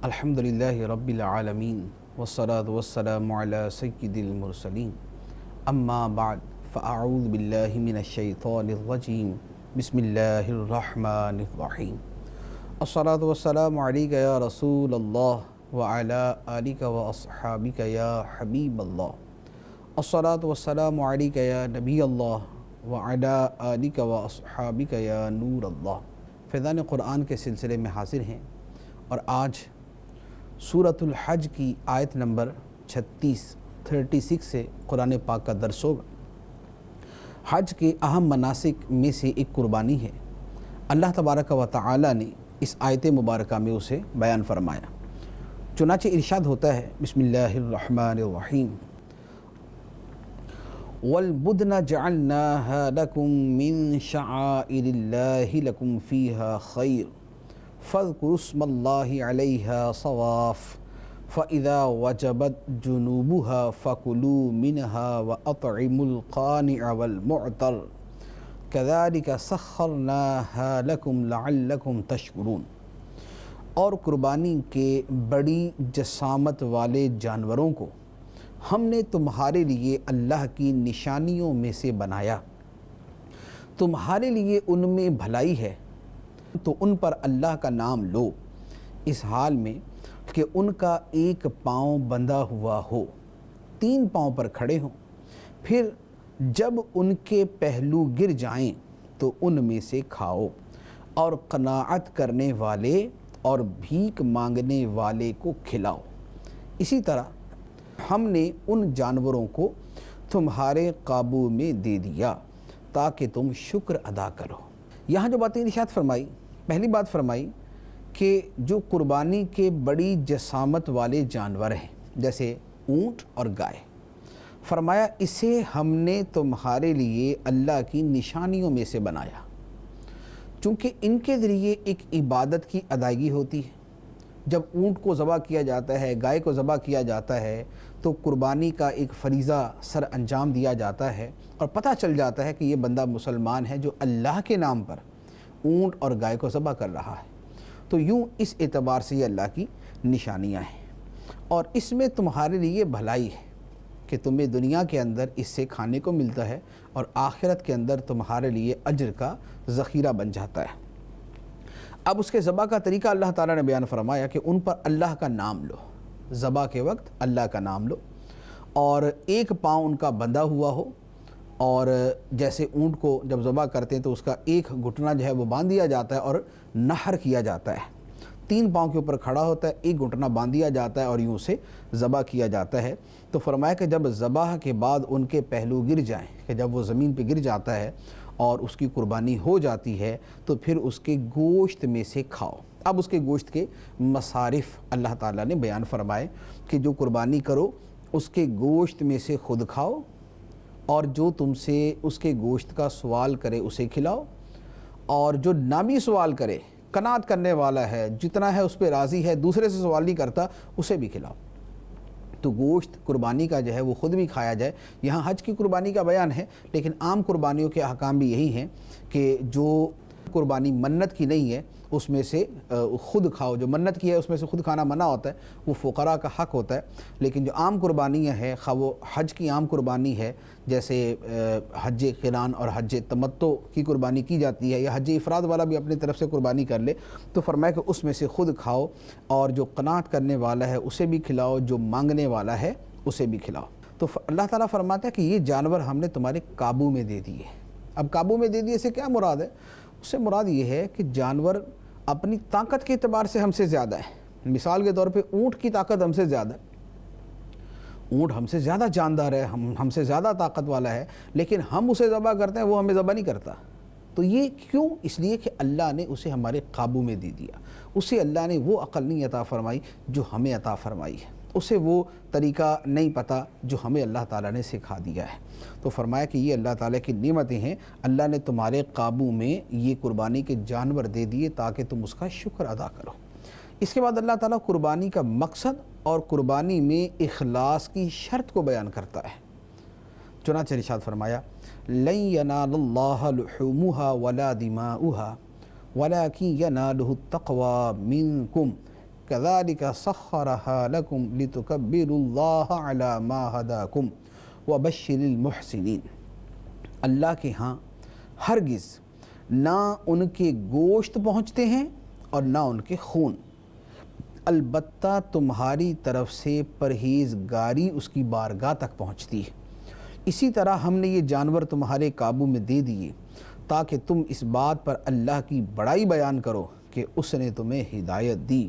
الحمد للہ رب العالمین والصلاة والسلام علی سید المرسلین اما بعد فاعوذ باللہ من الشیطان الرجیم بسم اللہ الرحمن الرحیم الصلاة والسلام علیک یا رسول اللہ وعلی آلک واصحابک یا حبیب اللہ الصلاة والسلام علیک یا نبی اللہ وعلی آلک واصحابک یا نور اللہ۔ فیضان قرآن کے سلسلے میں حاضر ہیں اور آج سورۃ الحج کی آیت نمبر 36 سے قرآن پاک کا درس ہوگا۔ حج کے اہم مناسک میں سے ایک قربانی ہے۔ اللہ تبارک و تعالی نے اس آیت مبارکہ میں اسے بیان فرمایا۔ چنانچہ ارشاد ہوتا ہے بسم اللہ الرحمن الرحیم وَالْبُدْنَ جَعَلْنَاهَا لَكُم مِّن شَعَائِرِ اللَّهِ لَكُمْ فِيهَا خَيْرٌ فَاذْكُرُوا اسْمَ اللَّهِ عَلَيْهَا صَوَافَ فَإِذَا وَجَبَتْ جُنُوبُهَا فَكُلُوا مِنْهَا وَأَطْعِمُوا الْقَانِعَ وَالْمُعْتَرَّ كَذَلِكَ سَخَّرْنَاهَا لَكُمْ لَعَلَّكُمْ تَشْكُرُونَ۔ اور قربانی کے بڑی جسامت والے جانوروں کو ہم نے تمہارے لیے اللہ کی نشانیوں میں سے بنایا، تمہارے لیے ان میں بھلائی ہے تو ان پر اللہ کا نام لو، اس حال میں کہ ان کا ایک پاؤں بندھا ہوا ہو، 3 پاؤں پر کھڑے ہوں، پھر جب ان کے پہلو گر جائیں تو ان میں سے کھاؤ، اور قناعت کرنے والے اور بھیک مانگنے والے کو کھلاؤ۔ اسی طرح ہم نے ان جانوروں کو تمہارے قابو میں دے دیا تاکہ تم شکر ادا کرو۔ یہاں جو باتیں ارشاد فرمائی، پہلی بات فرمائی کہ جو قربانی کے بڑی جسامت والے جانور ہیں جیسے اونٹ اور گائے، فرمایا اسے ہم نے تمہارے لیے اللہ کی نشانیوں میں سے بنایا، چونکہ ان کے ذریعے ایک عبادت کی ادائیگی ہوتی ہے۔ جب اونٹ کو ذبح کیا جاتا ہے، گائے کو ذبح کیا جاتا ہے تو قربانی کا ایک فریضہ سر انجام دیا جاتا ہے اور پتہ چل جاتا ہے کہ یہ بندہ مسلمان ہے جو اللہ کے نام پر اونٹ اور گائے کو ذبح کر رہا ہے۔ تو یوں اس اعتبار سے یہ اللہ کی نشانیاں ہیں، اور اس میں تمہارے لیے بھلائی ہے کہ تمہیں دنیا کے اندر اس سے کھانے کو ملتا ہے اور آخرت کے اندر تمہارے لیے اجر کا ذخیرہ بن جاتا ہے۔ اب اس کے ذبح کا طریقہ اللہ تعالیٰ نے بیان فرمایا کہ ان پر اللہ کا نام لو، ذبح کے وقت اللہ کا نام لو، اور ایک پاؤں ان کا بندھا ہوا ہو، اور جیسے اونٹ کو جب ذبح کرتے ہیں تو اس کا ایک گھٹنا جو ہے وہ باندھ دیا جاتا ہے اور نحر کیا جاتا ہے، 3 پاؤں کے اوپر کھڑا ہوتا ہے، ایک گھٹنا باندھ دیا جاتا ہے اور یوں سے ذبح کیا جاتا ہے۔ تو فرمایا کہ جب ذبح کے بعد ان کے پہلو گر جائیں، کہ جب وہ زمین پہ گر جاتا ہے اور اس کی قربانی ہو جاتی ہے تو پھر اس کے گوشت میں سے کھاؤ۔ اب اس کے گوشت کے مصارف اللہ تعالیٰ نے بیان فرمائے کہ جو قربانی کرو اس کے گوشت میں سے خود کھاؤ، اور جو تم سے اس کے گوشت کا سوال کرے اسے کھلاؤ، اور جو نہ بھی سوال کرے، قناعت کرنے والا ہے، جتنا ہے اس پہ راضی ہے، دوسرے سے سوال نہیں کرتا، اسے بھی کھلاؤ۔ تو گوشت قربانی کا جو ہے وہ خود بھی کھایا جائے۔ یہاں حج کی قربانی کا بیان ہے، لیکن عام قربانیوں کے احکام بھی یہی ہیں کہ جو قربانی منت کی نہیں ہے اس میں سے خود کھاؤ، جو منت کی ہے اس میں سے خود کھانا منع ہوتا ہے، وہ فقراء کا حق ہوتا ہے۔ لیکن جو عام قربانیاں ہیں، خواہ وہ حج کی عام قربانی ہے جیسے حج قران اور حج تمتع کی قربانی کی جاتی ہے، یا حج افراد والا بھی اپنی طرف سے قربانی کر لے، تو فرمایا کہ اس میں سے خود کھاؤ، اور جو قناعت کرنے والا ہے اسے بھی کھلاؤ، جو مانگنے والا ہے اسے بھی کھلاؤ۔ تو اللہ تعالیٰ فرماتا ہے کہ یہ جانور ہم نے تمہارے قابو میں دے دیے۔ اب قابو میں دے دیے سے کیا مراد ہے؟ اس سے مراد یہ ہے کہ جانور اپنی طاقت کے اعتبار سے ہم سے زیادہ ہے۔ مثال کے طور پہ اونٹ کی طاقت ہم سے زیادہ ہے، اونٹ ہم سے زیادہ جاندار ہے، ہم سے زیادہ طاقت والا ہے، لیکن ہم اسے ذبح کرتے ہیں، وہ ہمیں ذبح نہیں کرتا۔ تو یہ کیوں؟ اس لیے کہ اللہ نے اسے ہمارے قابو میں دے دیا، اسے اللہ نے وہ عقل نہیں عطا فرمائی جو ہمیں عطا فرمائی ہے، اسے وہ طریقہ نہیں پتہ جو ہمیں اللہ تعالیٰ نے سکھا دیا ہے۔ تو فرمایا کہ یہ اللہ تعالیٰ کی نعمتیں ہیں، اللہ نے تمہارے قابو میں یہ قربانی کے جانور دے دیے تاکہ تم اس کا شکر ادا کرو۔ اس کے بعد اللہ تعالیٰ قربانی کا مقصد اور قربانی میں اخلاص کی شرط کو بیان کرتا ہے۔ چنانچہ ارشاد فرمایا لن ینال اللہ لحومها ولا دماؤها ولكن يناله التقوى منكم كذلك سخرها لكم لتكبروا الله على ما هداكم وبشر المحسنین۔ اللہ کے ہاں ہرگز نہ ان کے گوشت پہنچتے ہیں اور نہ ان کے خون، البتہ تمہاری طرف سے پرہیزگاری اس کی بارگاہ تک پہنچتی ہے۔ اسی طرح ہم نے یہ جانور تمہارے قابو میں دے دیے تاکہ تم اس بات پر اللہ کی بڑائی بیان کرو کہ اس نے تمہیں ہدایت دی،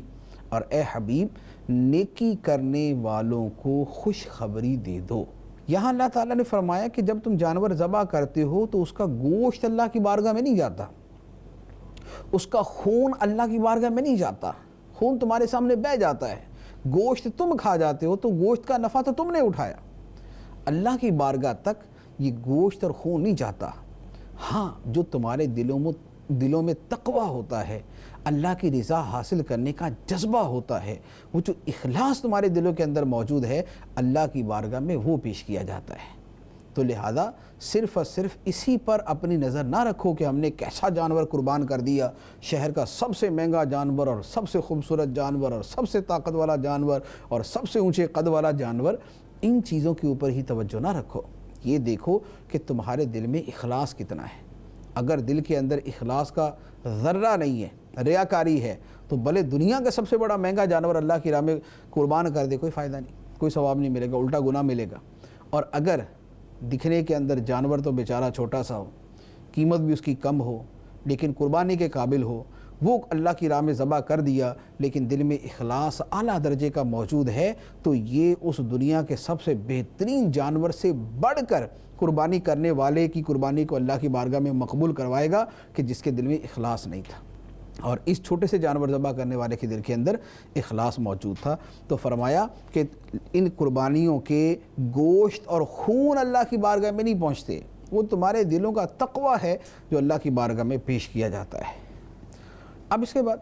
اور اے حبیب نیکی کرنے والوں کو خوشخبری دے دو۔ یہاں اللہ تعالیٰ نے فرمایا کہ جب تم جانور ذبح کرتے ہو تو اس کا گوشت اللہ کی بارگاہ میں نہیں جاتا، اس کا خون اللہ کی بارگاہ میں نہیں جاتا، خون تمہارے سامنے بہہ جاتا ہے، گوشت تم کھا جاتے ہو تو گوشت کا نفع تو تم نے اٹھایا، اللہ کی بارگاہ تک یہ گوشت اور خون نہیں جاتا۔ ہاں جو تمہارے دلوں میں تقویٰ ہوتا ہے، اللہ کی رضا حاصل کرنے کا جذبہ ہوتا ہے، وہ جو اخلاص تمہارے دلوں کے اندر موجود ہے، اللہ کی بارگاہ میں وہ پیش کیا جاتا ہے۔ تو لہذا صرف اور صرف اسی پر اپنی نظر نہ رکھو کہ ہم نے کیسا جانور قربان کر دیا، شہر کا سب سے مہنگا جانور اور سب سے خوبصورت جانور اور سب سے طاقت والا جانور اور سب سے اونچے قد والا جانور، ان چیزوں کے اوپر ہی توجہ نہ رکھو۔ یہ دیکھو کہ تمہارے دل میں اخلاص کتنا ہے۔ اگر دل کے اندر اخلاص کا ذرہ نہیں ہے، ریاکاری ہے، تو بھلے دنیا کا سب سے بڑا مہنگا جانور اللہ کی راہ میں قربان کر دے، کوئی فائدہ نہیں، کوئی ثواب نہیں ملے گا، الٹا گناہ ملے گا۔ اور اگر دکھنے کے اندر جانور تو بیچارہ چھوٹا سا ہو، قیمت بھی اس کی کم ہو، لیکن قربانی کے قابل ہو، وہ اللہ کی راہ میں ذبح کر دیا، لیکن دل میں اخلاص اعلیٰ درجے کا موجود ہے، تو یہ اس دنیا کے سب سے بہترین جانور سے بڑھ کر قربانی کرنے والے کی قربانی کو اللہ کی بارگاہ میں مقبول کروائے گا کہ جس کے دل میں اخلاص نہیں تھا، اور اس چھوٹے سے جانور ذبح کرنے والے کے دل کے اندر اخلاص موجود تھا۔ تو فرمایا کہ ان قربانیوں کے گوشت اور خون اللہ کی بارگاہ میں نہیں پہنچتے، وہ تمہارے دلوں کا تقویٰ ہے جو اللہ کی بارگاہ میں پیش کیا جاتا ہے۔ اب اس کے بعد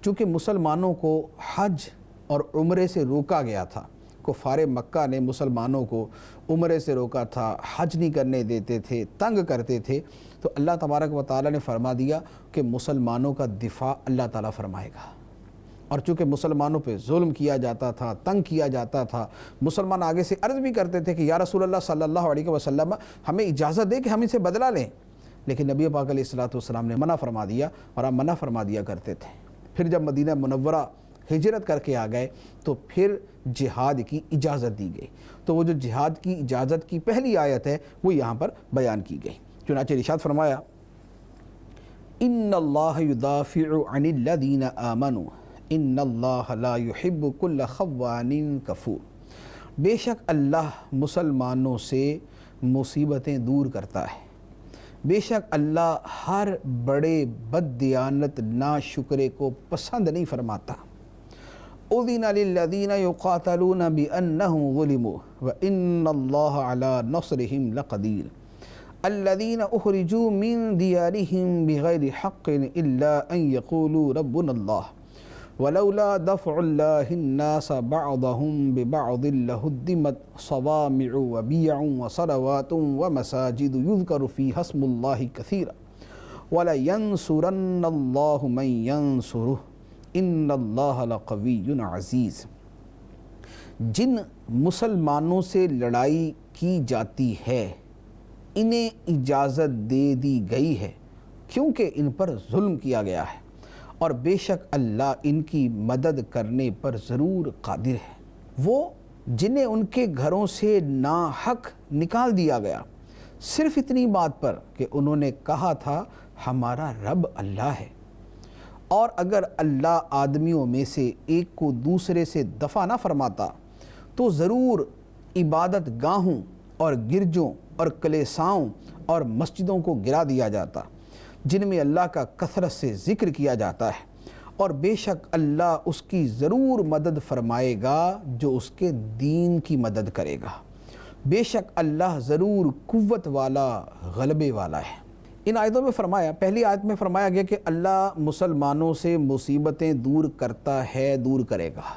چونکہ مسلمانوں کو حج اور عمرے سے روکا گیا تھا، کفار مکہ نے مسلمانوں کو عمرے سے روکا تھا، حج نہیں کرنے دیتے تھے، تنگ کرتے تھے، تو اللہ تبارک و تعالیٰ نے فرما دیا کہ مسلمانوں کا دفاع اللہ تعالیٰ فرمائے گا۔ اور چونکہ مسلمانوں پہ ظلم کیا جاتا تھا، تنگ کیا جاتا تھا، مسلمان آگے سے عرض بھی کرتے تھے کہ یا رسول اللہ صلی اللہ علیہ وسلم ہمیں اجازت دے کہ ہم اسے بدلہ لیں، لیکن نبی پاک علیہ الصلوۃ نے منع فرما دیا، اور آپ منع فرما دیا کرتے تھے۔ پھر جب مدینہ منورہ ہجرت کر کے آ گئے تو پھر جہاد کی اجازت دی گئی، تو وہ جو جہاد کی اجازت کی پہلی آیت ہے وہ یہاں پر بیان کی گئی۔ چنانچہ ارشاد فرمایا ان اللہ یدافع عن الذین آمنوا ان اللہ لا يحب كل خوان کفور، بے شک اللہ مسلمانوں سے مصیبتیں دور کرتا ہے، بے شک اللہ ہر بڑے بددیانت ناشکرے کو پسند نہیں فرماتا۔ اذن للذین یقاتلون بأنہم ظلموا وإن اللہ علی نصرہم لقدیر الذین اخرجوا من دیارہم بغیر حق الا ان یقولوا ربنا اللہ ولولا دفع اللہ الناس بعضهم ببعض لہدمت صوامع وبیع وصلوات ومساجد یذکر فیہا اسم اللہ کثیرا وَلَيَنْصُرَنَّ اللَّهُ مَنْ يَنْصُرُهُ إِنَّ اللَّهَ لَقَوِيٌّ عَزِيزٌ۔ جن مسلمانوں سے لڑائی کی جاتی ہے انہیں اجازت دے دی گئی ہے کیونکہ ان پر ظلم کیا گیا ہے، اور بے شک اللہ ان کی مدد کرنے پر ضرور قادر ہے۔ وہ جنہیں ان کے گھروں سے ناحق نکال دیا گیا صرف اتنی بات پر کہ انہوں نے کہا تھا ہمارا رب اللہ ہے، اور اگر اللہ آدمیوں میں سے ایک کو دوسرے سے دفع نہ فرماتا تو ضرور عبادت گاہوں اور گرجوں اور کلیساؤں اور مسجدوں کو گرا دیا جاتا جن میں اللہ کا کثرت سے ذکر کیا جاتا ہے، اور بے شک اللہ اس کی ضرور مدد فرمائے گا جو اس کے دین کی مدد کرے گا، بے شک اللہ ضرور قوت والا غلبے والا ہے۔ ان آیتوں میں فرمایا، پہلی آیت میں فرمایا گیا کہ اللہ مسلمانوں سے مصیبتیں دور کرتا ہے، دور کرے گا۔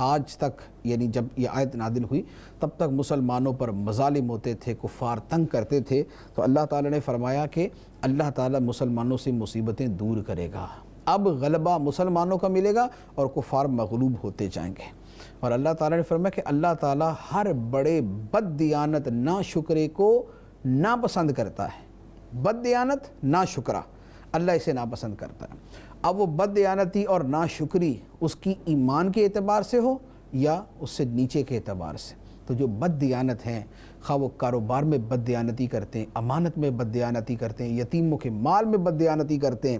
آج تک یعنی جب یہ آیت نازل ہوئی تب تک مسلمانوں پر مظالم ہوتے تھے، کفار تنگ کرتے تھے، تو اللہ تعالیٰ نے فرمایا کہ اللہ تعالیٰ مسلمانوں سے مصیبتیں دور کرے گا۔ اب غلبہ مسلمانوں کا ملے گا اور کفار مغلوب ہوتے جائیں گے۔ اور اللہ تعالیٰ نے فرمایا کہ اللہ تعالیٰ ہر بڑے بد دیانت ناشکرے کو ناپسند کرتا ہے۔ بد دیانت ناشکرا اللہ اسے ناپسند کرتا ہے۔ اب وہ بد دیانتی اور ناشکری اس کی ایمان کے اعتبار سے ہو یا اس سے نیچے کے اعتبار سے، تو جو بد دیانت ہیں، خواہ وہ کاروبار میں بد دیانتی کرتے ہیں، امانت میں بد دیانتی کرتے ہیں، یتیموں کے مال میں بد دیانتی کرتے ہیں،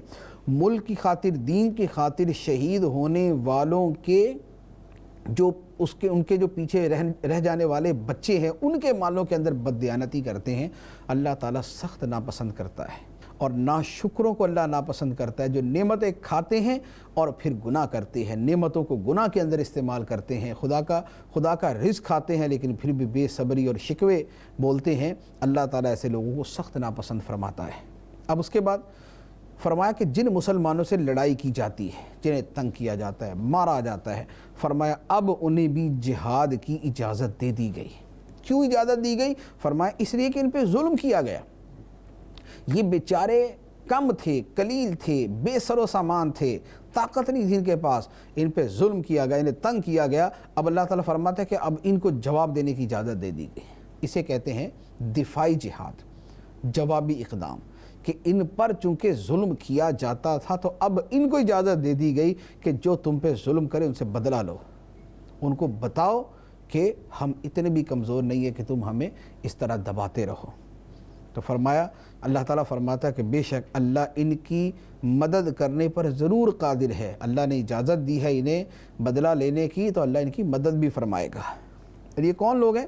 ملک کی خاطر، دین کی خاطر شہید ہونے والوں کے ان کے جو پیچھے رہ جانے والے بچے ہیں ان کے مالوں کے اندر بد دیانتی کرتے ہیں، اللہ تعالیٰ سخت ناپسند کرتا ہے۔ اور ناشکروں کو اللہ ناپسند کرتا ہے، جو نعمتیں کھاتے ہیں اور پھر گناہ کرتے ہیں، نعمتوں کو گناہ کے اندر استعمال کرتے ہیں، خدا کا رزق کھاتے ہیں لیکن پھر بھی بے صبری اور شکوے بولتے ہیں، اللہ تعالیٰ ایسے لوگوں کو سخت ناپسند فرماتا ہے۔ اب اس کے بعد فرمایا کہ جن مسلمانوں سے لڑائی کی جاتی ہے، جنہیں تنگ کیا جاتا ہے، مارا جاتا ہے، فرمایا اب انہیں بھی جہاد کی اجازت دے دی گئی۔ کیوں اجازت دی گئی؟ فرمایا اس لیے کہ ان پہ ظلم کیا گیا، یہ بیچارے کم تھے، قلیل تھے، بے سر و سامان تھے، طاقت نہیں تھی ان کے پاس، ان پہ ظلم کیا گیا، انہیں تنگ کیا گیا۔ اب اللہ تعالیٰ فرماتا ہے کہ اب ان کو جواب دینے کی اجازت دے دی گئی۔ اسے کہتے ہیں دفاعی جہاد، جوابی اقدام، کہ ان پر چونکہ ظلم کیا جاتا تھا تو اب ان کو اجازت دے دی گئی کہ جو تم پہ ظلم کرے ان سے بدلہ لو، ان کو بتاؤ کہ ہم اتنے بھی کمزور نہیں ہیں کہ تم ہمیں اس طرح دباتے رہو۔ تو فرمایا، اللہ تعالیٰ فرماتا ہے کہ بے شک اللہ ان کی مدد کرنے پر ضرور قادر ہے، اللہ نے اجازت دی ہے انہیں بدلہ لینے کی تو اللہ ان کی مدد بھی فرمائے گا۔ اور یہ کون لوگ ہیں؟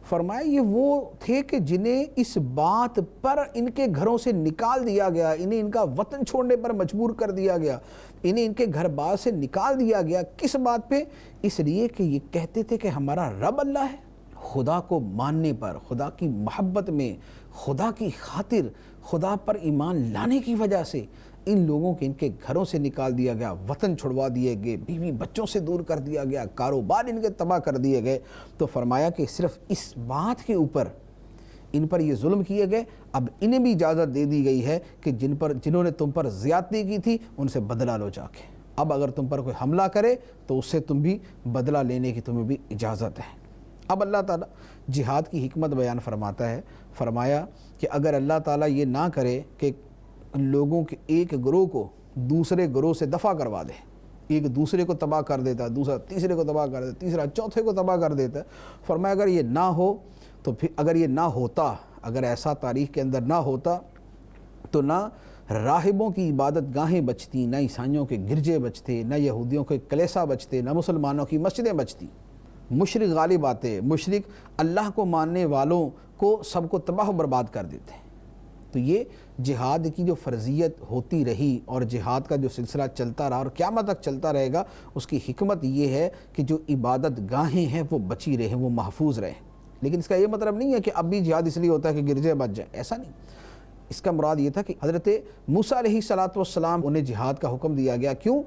فرمایا یہ وہ تھے کہ جنہیں اس بات پر ان کے گھروں سے نکال دیا گیا، انہیں ان کا وطن چھوڑنے پر مجبور کر دیا گیا، انہیں ان کے گھر بار سے نکال دیا گیا۔ کس بات پہ؟ اس لیے کہ یہ کہتے تھے کہ ہمارا رب اللہ ہے۔ خدا کو ماننے پر، خدا کی محبت میں، خدا کی خاطر، خدا پر ایمان لانے کی وجہ سے ان لوگوں کے ان کے گھروں سے نکال دیا گیا، وطن چھڑوا دیے گئے، بیوی بچوں سے دور کر دیا گیا، کاروبار ان کے تباہ کر دیے گئے۔ تو فرمایا کہ صرف اس بات کے اوپر ان پر یہ ظلم کیے گئے، اب انہیں بھی اجازت دے دی گئی ہے کہ جنہوں نے تم پر زیادتی کی تھی ان سے بدلہ لو جا کے۔ اب اگر تم پر کوئی حملہ کرے تو اس سے تم بھی بدلہ لینے کی تمہیں بھی اجازت ہے۔ اب اللہ تعالیٰ جہاد کی حکمت بیان فرماتا ہے، فرمایا کہ اگر اللہ تعالیٰ یہ نہ کرے کہ لوگوں کے ایک گروہ کو دوسرے گروہ سے دفع کروا دے، ایک دوسرے کو تباہ کر دیتا ہے، دوسرا تیسرے کو تباہ کر دیتا ہے، تیسرا چوتھے کو تباہ کر دیتا ہے، فرمایا اگر یہ نہ ہو تو پھر اگر یہ نہ ہوتا، اگر ایسا تاریخ کے اندر نہ ہوتا تو نہ راہبوں کی عبادت گاہیں بچتی، نہ عیسائیوں کے گرجے بچتے، نہ یہودیوں کے کلیسا بچتے، نہ مسلمانوں کی مسجدیں بچتی۔ مشرک غالب آتے، مشرک اللہ کو ماننے والوں کو سب کو تباہ و برباد کر دیتے۔ تو یہ جہاد کی جو فرضیت ہوتی رہی اور جہاد کا جو سلسلہ چلتا رہا اور قیامت تک چلتا رہے گا، اس کی حکمت یہ ہے کہ جو عبادت گاہیں ہیں وہ بچی رہیں، وہ محفوظ رہیں۔ لیکن اس کا یہ مطلب نہیں ہے کہ اب بھی جہاد اس لیے ہوتا ہے کہ گرجے بچ جائیں، ایسا نہیں۔ اس کا مراد یہ تھا کہ حضرت موسیٰ علیہ السلام انہیں جہاد کا حکم دیا گیا۔ کیوں؟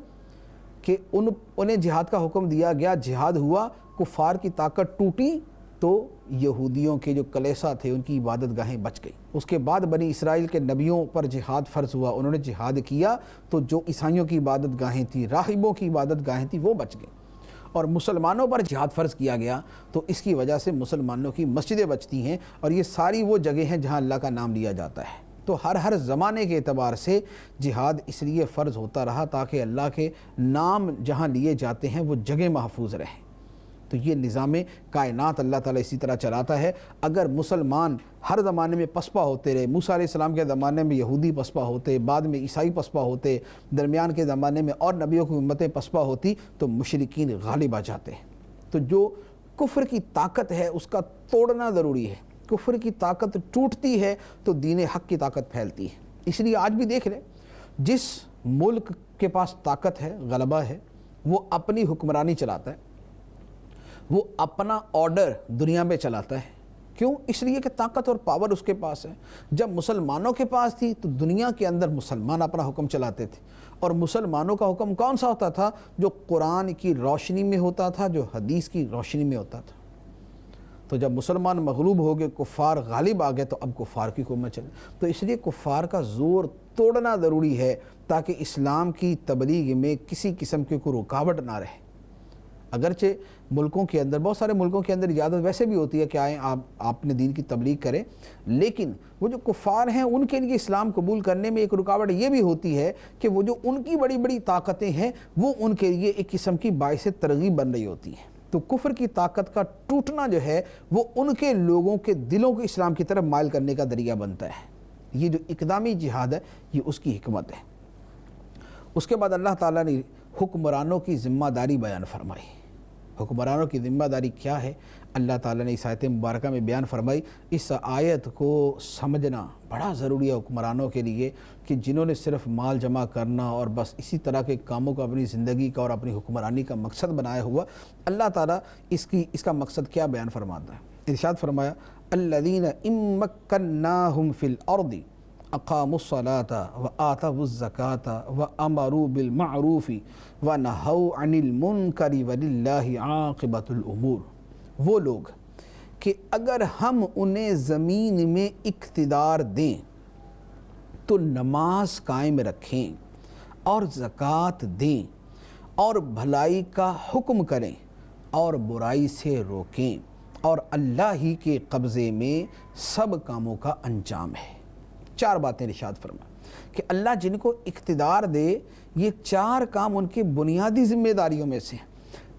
کہ انہیں جہاد کا حکم دیا گیا، جہاد ہوا، کفار کی طاقت ٹوٹی تو یہودیوں کے جو کلیسا تھے ان کی عبادت گاہیں بچ گئی۔ اس کے بعد بنی اسرائیل کے نبیوں پر جہاد فرض ہوا، انہوں نے جہاد کیا تو جو عیسائیوں کی عبادت گاہیں تھیں، راہبوں کی عبادت گاہیں تھیں، وہ بچ گئیں۔ اور مسلمانوں پر جہاد فرض کیا گیا تو اس کی وجہ سے مسلمانوں کی مسجدیں بچتی ہیں، اور یہ ساری وہ جگہیں ہیں جہاں اللہ کا نام لیا جاتا ہے۔ تو ہر زمانے کے اعتبار سے جہاد اس لیے فرض ہوتا رہا تاکہ اللہ کے نام جہاں لیے جاتے ہیں وہ جگہ محفوظ رہیں۔ تو یہ نظام کائنات اللہ تعالیٰ اسی طرح چلاتا ہے۔ اگر مسلمان ہر زمانے میں پسپا ہوتے رہے، موسیٰ علیہ السلام کے زمانے میں یہودی پسپا ہوتے، بعد میں عیسائی پسپا ہوتے، درمیان کے زمانے میں اور نبیوں کی امتیں پسپا ہوتی، تو مشرکین غالب آ جاتے ہیں۔ تو جو کفر کی طاقت ہے اس کا توڑنا ضروری ہے۔ کفر کی طاقت ٹوٹتی ہے تو دین حق کی طاقت پھیلتی ہے۔ اس لیے آج بھی دیکھ لیں، جس ملک کے پاس طاقت ہے، غلبہ ہے، وہ اپنی حکمرانی چلاتا ہے، وہ اپنا آرڈر دنیا میں چلاتا ہے۔ کیوں؟ اس لیے کہ طاقت اور پاور اس کے پاس ہے۔ جب مسلمانوں کے پاس تھی تو دنیا کے اندر مسلمان اپنا حکم چلاتے تھے، اور مسلمانوں کا حکم کون سا ہوتا تھا؟ جو قرآن کی روشنی میں ہوتا تھا، جو حدیث کی روشنی میں ہوتا تھا۔ تو جب مسلمان مغلوب ہو گئے، کفار غالب آ گئے، تو اب کفار کی حکومت چلے. تو اس لیے کفار کا زور توڑنا ضروری ہے تاکہ اسلام کی تبلیغ میں کسی قسم کی کوئی رکاوٹ نہ رہے. اگرچہ ملکوں کے اندر، بہت سارے ملکوں کے اندر اجازت ویسے بھی ہوتی ہے کہ آئیں آپ نے دین کی تبلیغ کریں، لیکن وہ جو کفار ہیں ان کے لیے اسلام قبول کرنے میں ایک رکاوٹ یہ بھی ہوتی ہے کہ وہ جو ان کی بڑی بڑی طاقتیں ہیں وہ ان کے لیے ایک قسم کی باعث ترغیب بن رہی ہوتی ہیں. تو کفر کی طاقت کا ٹوٹنا جو ہے وہ ان کے لوگوں کے دلوں کو اسلام کی طرف مائل کرنے کا ذریعہ بنتا ہے. یہ جو اقدامی جہاد ہے یہ اس کی حکمت ہے. اس کے بعد اللہ تعالیٰ نے حکمرانوں کی ذمہ داری بیان فرمائی. حکمرانوں کی ذمہ داری کیا ہے اللہ تعالیٰ نے اس آیت مبارکہ میں بیان فرمائی. اس آیت کو سمجھنا بڑا ضروری ہے حکمرانوں کے لیے کہ جنہوں نے صرف مال جمع کرنا اور بس اسی طرح کے کاموں کو اپنی زندگی کا اور اپنی حکمرانی کا مقصد بنایا ہوا. اللہ تعالیٰ اس کا مقصد کیا بیان فرماتا ہے؟ ارشاد فرمایا الذین ان مکناہم فی الارض اقاموا الصلاة وآتوا الزکاة وامروا بالمعروف ونہوا عن المنکر وللہ عاقبۃ الامور. وہ لوگ کہ اگر ہم انہیں زمین میں اقتدار دیں تو نماز قائم رکھیں اور زکوٰۃ دیں اور بھلائی کا حکم کریں اور برائی سے روکیں اور اللہ ہی کے قبضے میں سب کاموں کا انجام ہے. 4 باتیں ارشاد فرما کہ اللہ جن کو اقتدار دے یہ 4 کام ان کی بنیادی ذمہ داریوں میں سے.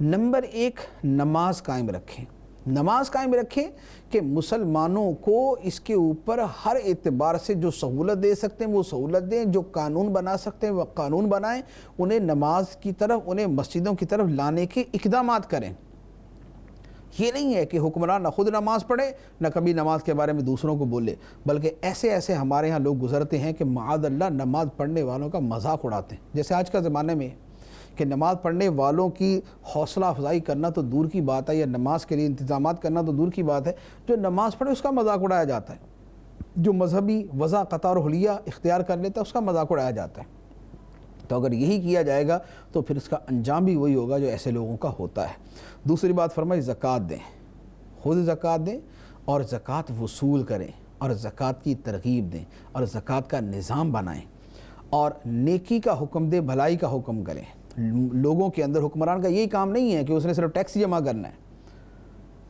نمبر 1 نماز قائم رکھیں. نماز قائم رکھیں کہ مسلمانوں کو اس کے اوپر ہر اعتبار سے جو سہولت دے سکتے ہیں وہ سہولت دیں، جو قانون بنا سکتے ہیں وہ قانون بنائیں، انہیں نماز کی طرف، انہیں مسجدوں کی طرف لانے کے اقدامات کریں. یہ نہیں ہے کہ حکمران نہ خود نماز پڑھے نہ کبھی نماز کے بارے میں دوسروں کو بولے، بلکہ ایسے ہمارے ہاں لوگ گزرتے ہیں کہ معاذ اللہ نماز پڑھنے والوں کا مذاق اڑاتے ہیں. جیسے آج کا زمانے میں کہ نماز پڑھنے والوں کی حوصلہ افزائی کرنا تو دور کی بات ہے، یا نماز کے لیے انتظامات کرنا تو دور کی بات ہے، جو نماز پڑھے اس کا مذاق اڑایا جاتا ہے. جو مذہبی وضع قطار حلیہ اختیار کر لیتا ہے اس کا مذاق اڑایا جاتا ہے. تو اگر یہی کیا جائے گا تو پھر اس کا انجام بھی وہی ہوگا جو ایسے لوگوں کا ہوتا ہے. دوسری بات فرمائی زکوٰۃ دیں. خود زکوٰۃ دیں اور زکوٰۃ وصول کریں اور زکوٰۃ کی ترغیب دیں اور زکوٰۃ کا نظام بنائیں اور نیکی کا حکم دیں، بھلائی کا حکم کریں. لوگوں کے اندر حکمران کا یہی کام نہیں ہے کہ اس نے صرف ٹیکس جمع کرنا ہے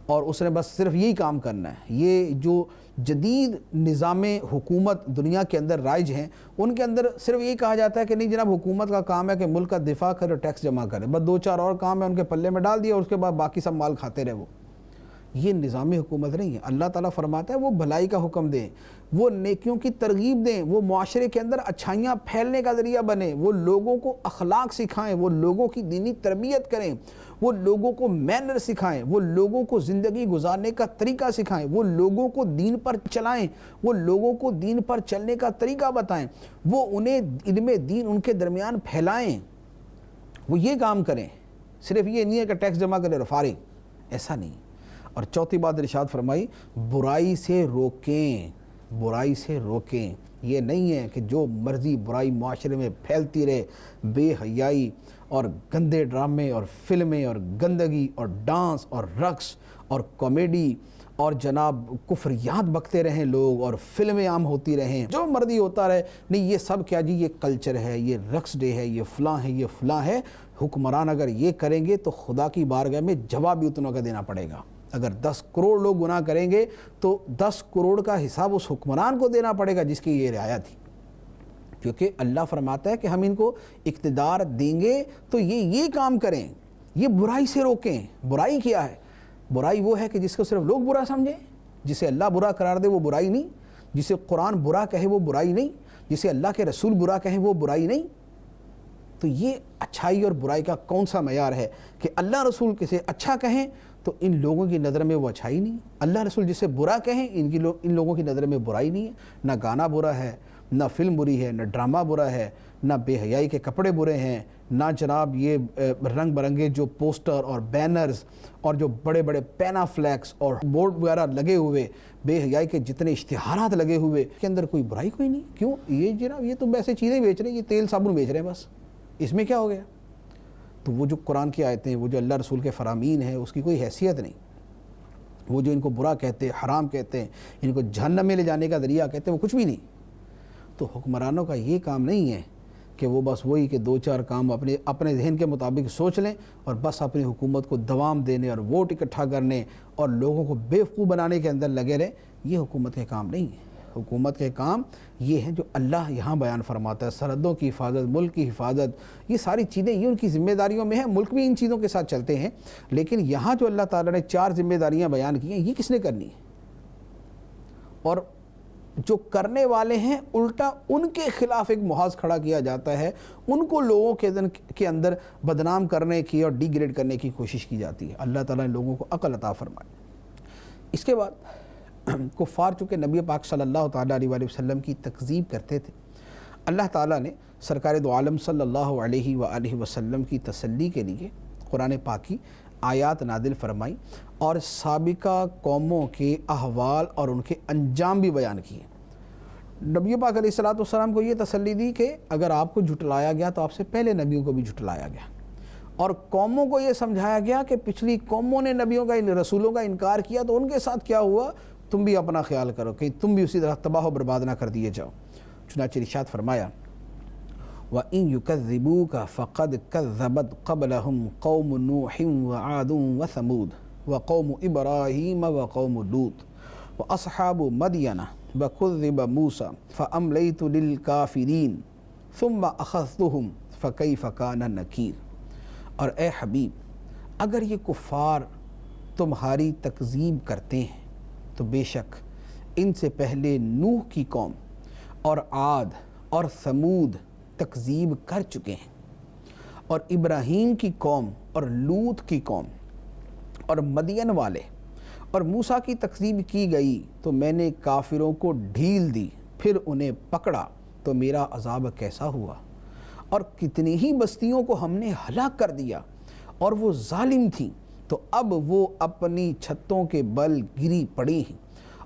اور اس نے بس صرف یہی کام کرنا ہے. یہ جو جدید نظام حکومت دنیا کے اندر رائج ہیں ان کے اندر صرف یہی کہا جاتا ہے کہ نہیں جناب حکومت کا کام ہے کہ ملک کا دفاع کرے، ٹیکس جمع کرے، بس 2-4 اور کام ہے ان کے پلے میں ڈال دیا اور اس کے بعد باقی سب مال کھاتے رہے. وہ یہ نظام حکومت نہیں ہے. اللہ تعالیٰ فرماتا ہے وہ بھلائی کا حکم دیں، وہ نیکیوں کی ترغیب دیں، وہ معاشرے کے اندر اچھائیاں پھیلنے کا ذریعہ بنیں، وہ لوگوں کو اخلاق سکھائیں، وہ لوگوں کی دینی تربیت کریں، وہ لوگوں کو مینر سکھائیں، وہ لوگوں کو زندگی گزارنے کا طریقہ سکھائیں، وہ لوگوں کو دین پر چلائیں، وہ لوگوں کو دین پر چلنے کا طریقہ بتائیں، وہ انہیں علم دین ان کے درمیان پھیلائیں. وہ یہ کام کریں. صرف یہ نہیں ہے کہ ٹیکس جمع کریں اور فارغ، ایسا نہیں. اور چوتھی بات ارشاد فرمائی برائی سے روکیں. برائی سے روکیں. یہ نہیں ہے کہ جو مرضی برائی معاشرے میں پھیلتی رہے، بے حیائی اور گندے ڈرامے اور فلمیں اور گندگی اور ڈانس اور رقص اور کامیڈی اور جناب کفریات بکتے رہیں لوگ اور فلمیں عام ہوتی رہیں، جو مرضی ہوتا رہے. نہیں، یہ سب کیا جی، یہ کلچر ہے، یہ رقص ڈے ہے، یہ فلاں ہے، یہ فلاں ہے. حکمران اگر یہ کریں گے تو خدا کی بارگاہ میں جواب بھی اتنا کا دینا پڑے گا. اگر 10 کروڑ لوگ گناہ کریں گے تو 10 کروڑ کا حساب اس حکمران کو دینا پڑے گا جس کی یہ رعایا تھی. کیونکہ اللہ فرماتا ہے کہ ہم ان کو اقتدار دیں گے تو یہ کام کریں، یہ برائی سے روکیں. برائی کیا ہے؟ برائی وہ ہے کہ جس کو صرف لوگ برا سمجھیں. جسے اللہ برا قرار دے وہ برائی نہیں، جسے قرآن برا کہے وہ برائی نہیں، جسے اللہ کے رسول برا کہیں وہ برائی نہیں. تو یہ اچھائی اور برائی کا کون سا معیار ہے کہ اللہ رسول کسے اچھا کہیں تو ان لوگوں کی نظر میں وہ اچھائی نہیں، اللہ رسول جسے برا کہیں ان لوگوں کی نظر میں برائی نہیں ہے. نہ گانا برا ہے، نہ فلم بری ہے، نہ ڈرامہ برا ہے، نہ بے حیائی کے کپڑے برے ہیں، نہ جناب یہ رنگ برنگے جو پوسٹر اور بینرز اور جو بڑے بڑے پینا فلیکس اور بورڈ وغیرہ لگے ہوئے، بے حیائی کے جتنے اشتہارات لگے ہوئے کے اندر کوئی برائی کوئی نہیں. کیوں؟ یہ جناب یہ تو ویسے چیزیں بیچ رہے ہیں، یہ تیل صابن بیچ رہے ہیں، بس اس میں کیا ہو گیا؟ تو وہ جو قرآن کی آیتیں، وہ جو اللہ رسول کے فرامین ہیں، اس کی کوئی حیثیت نہیں. وہ جو ان کو برا کہتے ہیں، حرام کہتے ہیں، ان کو جہنم میں لے جانے کا ذریعہ کہتے ہیں، وہ کچھ بھی نہیں۔ تو حکمرانوں کا یہ کام نہیں ہے کہ وہ بس وہی کہ دو چار کام اپنے ذہن کے مطابق سوچ لیں اور بس اپنی حکومت کو دوام دینے اور ووٹ اکٹھا کرنے اور لوگوں کو بیوقوف بنانے کے اندر لگے رہیں۔ یہ حکومت کے کام نہیں ہے۔ حکومت کے کام یہ ہیں جو اللہ یہاں بیان فرماتا ہے، سرحدوں کی حفاظت، ملک کی حفاظت، یہ ساری چیزیں یہ ان کی ذمہ داریوں میں ہیں۔ ملک بھی ان چیزوں کے ساتھ چلتے ہیں، لیکن یہاں جو اللہ تعالیٰ نے 4 ذمہ داریاں بیان کی ہیں، یہ کس نے کرنی ہے؟ اور جو کرنے والے ہیں الٹا ان کے خلاف ایک محاذ کھڑا کیا جاتا ہے، ان کو لوگوں کے اندر بدنام کرنے کی اور ڈی گریڈ کرنے کی کوشش کی جاتی ہے۔ اللہ تعالیٰ نے لوگوں کو عقل عطا فرمائے۔ اس کے بعد کفار چونکہ نبی پاک صلی اللہ تعالیٰ علیہ وآلہ وسلم کی تکذیب کرتے تھے، اللہ تعالیٰ نے سرکار دو عالم صلی اللہ علیہ وآلہ وسلم کی تسلی کے لیے قرآن پاک کی آیات نازل فرمائی اور سابقہ قوموں کے احوال اور ان کے انجام بھی بیان کیے۔ نبی پاک علیہ الصلوۃ والسلام کو یہ تسلی دی کہ اگر آپ کو جھٹلایا گیا تو آپ سے پہلے نبیوں کو بھی جھٹلایا گیا، اور قوموں کو یہ سمجھایا گیا کہ پچھلی قوموں نے نبیوں کا رسولوں کا انکار کیا تو ان کے ساتھ کیا ہوا، تم بھی اپنا خیال کرو کہ تم بھی اسی طرح تباہ و برباد نہ کر دیے جاؤ۔ چنانچہ ارشاد فرمایا وَإِن يُكَذِّبُوكَ فَقَدْ كَذَّبَتْ قَبْلَهُمْ قَوْمُ نُوحٍ وَعَادٌ وَثَمُودَ وَقَوْمُ إِبْرَاهِيمَ وَقَوْمُ لُوطٍ وَأَصْحَابُ مَدْيَنَ وَكُذِّبَ مُوسَىٰ فَأَمْلَيْتُ لِلْكَافِرِينَ ثُمَّ أَخَذْتُهُمْ فَكَيْفَ كَانَ نَكِيرِ۔ اور اے حبیب، اگر یہ کفار تمہاری تکذیب کرتے ہیں تو بے شک ان سے پہلے نوح کی قوم اور عاد اور ثمود تکذیب کر چکے ہیں، اور ابراہیم کی قوم اور لوط کی قوم اور مدین والے اور موسیٰ کی تکذیب کی گئی تو میں نے کافروں کو ڈھیل دی، پھر انہیں پکڑا تو میرا عذاب کیسا ہوا، اور کتنی ہی بستیوں کو ہم نے ہلاک کر دیا اور وہ ظالم تھیں، تو اب وہ اپنی چھتوں کے بل گری پڑی ہیں،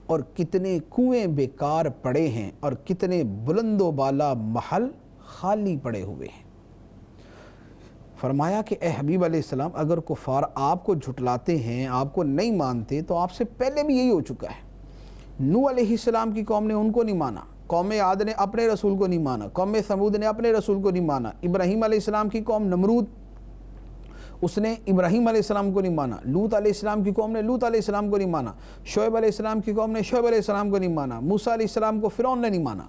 اور کتنے کنویں بیکار پڑے ہیں اور کتنے بلند و بالا محل خالی پڑے ہوئے ہیں۔ فرمایا کہ اے حبیب علیہ السلام، اگر کفار آپ کو جھٹلاتے ہیں، آپ کو نہیں مانتے، تو آپ سے پہلے بھی یہی ہو چکا ہے۔ نوح علیہ السلام کی قوم نے ان کو نہیں مانا، قوم عاد نے اپنے رسول کو نہیں مانا، قوم ثمود نے اپنے رسول کو نہیں مانا، ابراہیم علیہ السلام کی قوم نمرود اس نے ابراہیم علیہ السلام کو نہیں مانا، لوط علیہ السلام کی قوم نے لوط علیہ السلام کو نہیں مانا، شعیب علیہ السلام کی قوم نے شعیب علیہ السلام کو نہیں مانا، موسیٰ علیہ السلام کو فرعون نے نہیں مانا۔